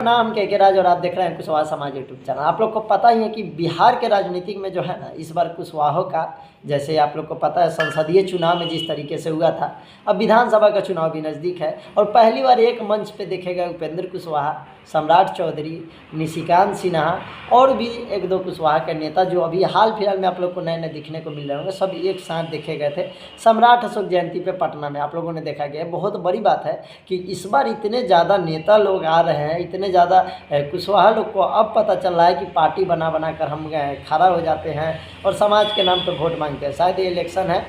नाम के राज और आप देख रहे हैं कुशवाहा समाज यूट्यूब चैनल। आप लोग को पता ही है कि बिहार के राजनीतिक में जो है ना, इस बार कुशवाहा का, जैसे आप लोग को पता है संसदीय चुनाव में जिस तरीके से हुआ था, अब विधानसभा का चुनाव भी नज़दीक है और पहली बार एक मंच पे देखे गए उपेंद्र कुशवाहा, सम्राट चौधरी, निशिकांत सिन्हा और भी एक दो कुशवाहा के नेता जो अभी हाल फिलहाल में आप लोग को नए नए दिखने को मिल रहे होंगे, सब एक साथ देखे गए थे सम्राट अशोक जयंती पे पटना में। आप लोगों ने देखा गया, बहुत बड़ी बात है कि इस बार इतने ज़्यादा नेता लोग आ रहे हैं, इतने ज़्यादा कुशवाहा लोग को अब पता चल रहा है कि पार्टी बना बना कर हम खड़ा हो जाते हैं और समाज के नाम पर वोट मांगते हैं। शायद ये इलेक्शन है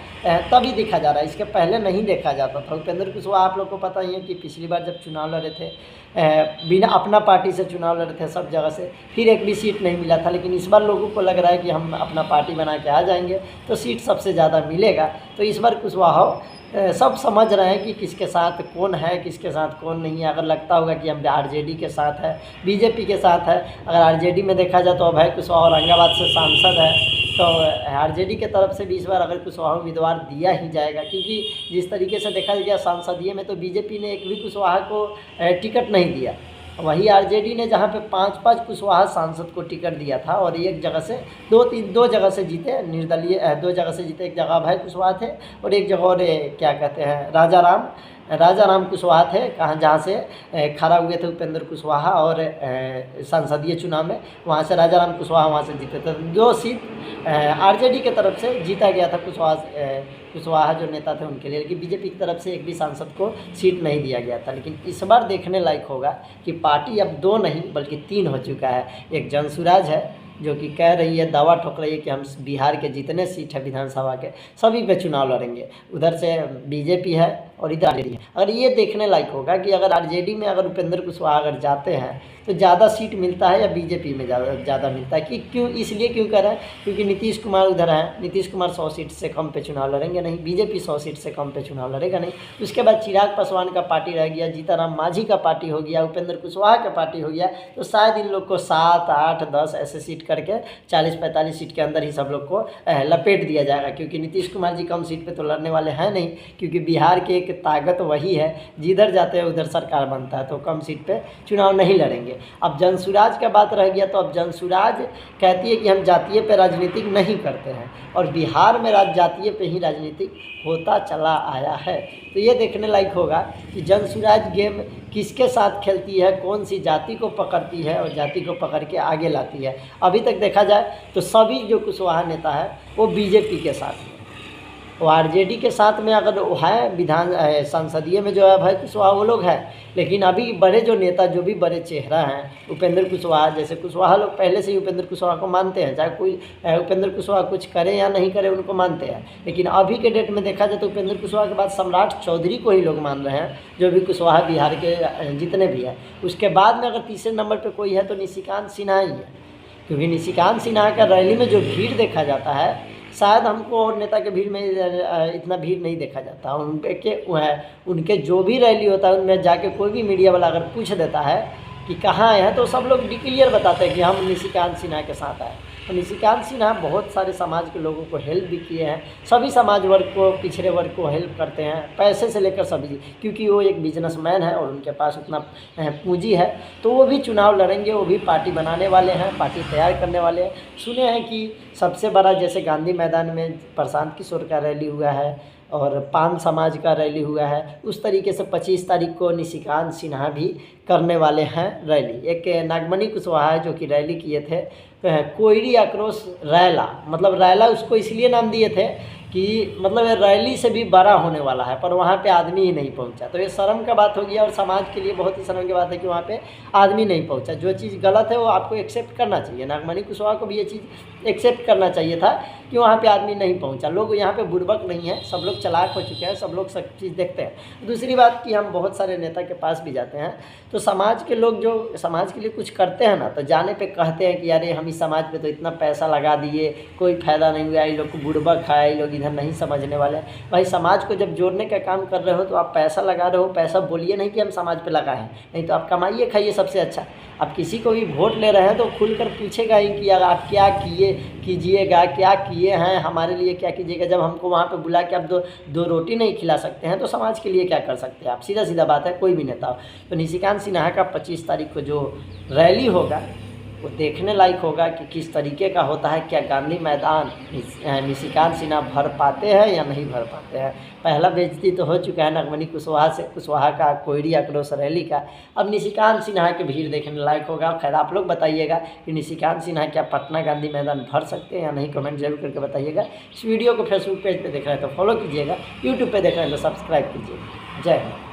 तभी देखा जा रहा है, इसके पहले नहीं देखा जाता था। उपेंद्र कुशवाहा आप लोग को पता ही है कि पिछली बार जब चुनाव लड़े थे, बिना अपना पार्टी से चुनाव लड़े थे सब जगह से, फिर एक भी सीट नहीं मिला था। लेकिन इस बार लोगों को लग रहा है कि हम अपना पार्टी बना के आ जाएंगे तो सीट सबसे ज़्यादा मिलेगा। तो इस बार कुशवाहा सब समझ रहे हैं कि किसके साथ कौन है, किसके साथ कौन नहीं है। अगर लगता होगा कि हम आरजेडी के साथ है, बीजेपी के साथ है, अगर आरजेडी में देखा जाए तो अभय कुशवाहा औरंगाबाद से सांसद है, तो आरजेडी के तरफ से भी इस बार अगर कुशवाहा उम्मीदवार दिया ही जाएगा, क्योंकि जिस तरीके से देखा गया सांसदीय में तो बीजेपी ने एक भी कुशवाहा को टिकट नहीं दिया। वही आरजेडी ने जहाँ पे 5-5 कुशवाहा सांसद को टिकट दिया था और एक जगह से दो जगह से जीते, निर्दलीय 2 जगह से जीते। एक जगह अभय कुशवाहा थे और एक जगह और क्या कहते हैं राजा राम कुशवाहा थे, जहाँ से खड़ा हुए थे उपेंद्र कुशवाहा और संसदीय चुनाव में वहाँ से राजा राम कुशवाहा वहाँ से जीते थे। 2 सीट आरजेडी के तरफ से जीता गया था कुशवाहा जो नेता थे उनके लिए, लेकिन बीजेपी की तरफ से एक भी सांसद को सीट नहीं दिया गया था। लेकिन इस बार देखने लायक होगा कि पार्टी अब 2 नहीं बल्कि 3 हो चुका है। एक जनसुराज है जो कि कह रही है, दावा ठोक रही है कि हम बिहार के जितने सीट है विधानसभा के सभी पे चुनाव लड़ेंगे। उधर से बीजेपी है और इधर आरजेडी है। अगर ये देखने लायक होगा कि अगर आरजेडी में अगर उपेंद्र कुशवाहा अगर जाते हैं तो ज़्यादा सीट मिलता है या बीजेपी में ज़्यादा मिलता है। कि क्यों, इसलिए क्यों कह रहे हैं क्योंकि नीतीश कुमार उधर हैं, नीतीश कुमार 100 सीट से कम पे चुनाव लड़ेंगे नहीं, बीजेपी 100 सीट से कम पे चुनाव लड़ेगा नहीं। उसके बाद चिराग पासवान का पार्टी रह गया, जीताराम मांझी का पार्टी हो गया, उपेंद्र कुशवाहा का पार्टी हो गया, तो शायद इन लोग को 7, 8, 10 ऐसे सीट करके 40-45 सीट के अंदर ही सब लोग को लपेट दिया जाएगा। क्योंकि नीतीश कुमार जी कम सीट पे तो लड़ने वाले हैं नहीं, क्योंकि बिहार की एक ताकत वही है, जिधर जाते हैं उधर सरकार बनता है, तो कम सीट पे चुनाव नहीं लड़ेंगे। अब जनसुराज का बात रह गया, तो अब जनसुराज कहती है कि हम जातीय पे राजनीतिक नहीं करते हैं और बिहार में जातीय पे ही राजनीतिक होता चला आया है। तो ये देखने लायक होगा कि जनसुराज गेम किसके साथ खेलती है, कौन सी जाति को पकड़ती है और जाति को पकड़ के आगे लाती है। अभी तक देखा जाए तो सभी जो कुशवाहा नेता है वो बीजेपी के साथ है, वो आरजेडी के साथ में अगर वो है संसदीय में जो है अभय कुशवाहा वो लोग हैं। लेकिन अभी बड़े जो नेता, जो भी बड़े चेहरा हैं, उपेंद्र कुशवाहा जैसे, कुशवाहा लोग पहले से ही उपेंद्र कुशवाहा को मानते हैं, चाहे कोई उपेंद्र कुशवाहा कुछ करे या नहीं करे उनको मानते हैं। लेकिन अभी के डेट में देखा जाए तो उपेंद्र कुशवाहा के बाद सम्राट चौधरी को ही लोग मान रहे हैं, जो भी कुशवाहा बिहार के जितने भी हैं। उसके बाद में अगर तीसरे नंबर पर कोई है तो निशिकांत सिन्हा ही है, क्योंकि निशिकांत सिन्हा का रैली में जो भीड़ देखा जाता है, शायद हमको और नेता के भीड़ में इतना भीड़ नहीं देखा जाता। उनके जो भी रैली होता है उनमें जाके कोई भी मीडिया वाला अगर पूछ देता है कि कहाँ आए हैं, तो सब लोग डिक्लियर बताते हैं कि हम निशिकांत सिन्हा के साथ आए। तो निशिकांत सिन्हा बहुत सारे समाज के लोगों को हेल्प भी किए हैं, सभी समाज वर्ग को, पिछड़े वर्ग को हेल्प करते हैं, पैसे से लेकर सभी, क्योंकि वो एक बिजनेसमैन है और उनके पास उतना पूंजी है। तो वो भी चुनाव लड़ेंगे, वो भी पार्टी बनाने वाले हैं, पार्टी तैयार करने वाले हैं। सुने हैं कि सबसे बड़ा जैसे गांधी मैदान में प्रशांत किशोर का रैली हुआ है और पान समाज का रैली हुआ है, उस तरीके से 25 तारीख को निशिकांत सिन्हा भी करने वाले हैं रैली। एक नागमणि कुशवाहा है जो कि रैली किए थे, कोयरी आक्रोश रैला, मतलब रैला उसको इसलिए नाम दिए थे कि मतलब रैली से भी बड़ा होने वाला है, पर वहाँ पे आदमी ही नहीं पहुँचा। तो ये शर्म का बात होगी और समाज के लिए बहुत ही शर्म की बात है कि वहाँ पे आदमी नहीं पहुँचा। जो चीज़ गलत है वो आपको एक्सेप्ट करना चाहिए। नागमणि कुशवाहा को भी ये चीज़ एक्सेप्ट करना चाहिए था कि वहाँ पे आदमी नहीं पहुँचा। लोग यहाँ पे बुड़बक नहीं है, सब लोग चालाक हो चुके हैं, सब लोग सब चीज़ देखते हैं। दूसरी बात कि हम बहुत सारे नेता के पास भी जाते हैं तो समाज के लोग जो समाज के लिए कुछ करते हैं ना, तो जाने पे कहते हैं कि अरे हम इस समाज पे तो इतना पैसा लगा दिए, कोई फ़ायदा नहीं हुआ, ये लोग को बुड़बक है, ये लोग इधर नहीं समझने वाले हैं। भाई समाज को जब जोड़ने का काम कर रहे हो तो आप पैसा लगा रहे हो, पैसा बोलिए नहीं कि हम समाज पे लगाएं, नहीं तो आप कमाइए खाइए सबसे अच्छा। आप किसी को भी वोट ले रहे हैं तो खुलकर पूछेगा ही कि यार आप क्या कीजिएगा, क्या किए हैं, हमारे लिए क्या कीजिएगा। जब हमको वहाँ पे बुला के आप दो रोटी नहीं खिला सकते हैं तो समाज के लिए क्या कर सकते हैं आप। सीधा सीधा बात है, कोई भी नेता हो। तो निशिकांत सिन्हा का 25 तारीख को जो रैली होगा वो देखने लायक होगा कि किस तरीके का होता है। क्या गांधी मैदान निशिकांत सिन्हा भर पाते हैं या नहीं भर पाते हैं। पहला बेइज्जती तो हो चुका है नगमनी कुशवाहा का कोयरी आक्रोश रैली का। अब निशिकांत सिन्हा की भीड़ देखने लायक होगा। खैर आप लोग बताइएगा कि निशिकांत सिन्हा क्या पटना गांधी मैदान भर सकते हैं या नहीं, कमेंट जरूर करके बताइएगा। इस वीडियो को फेसबुक पेज पर देख रहे हैं तो फॉलो कीजिएगा, यूट्यूब पर देख रहे हैं तो सब्सक्राइब कीजिएगा। जय हिंद।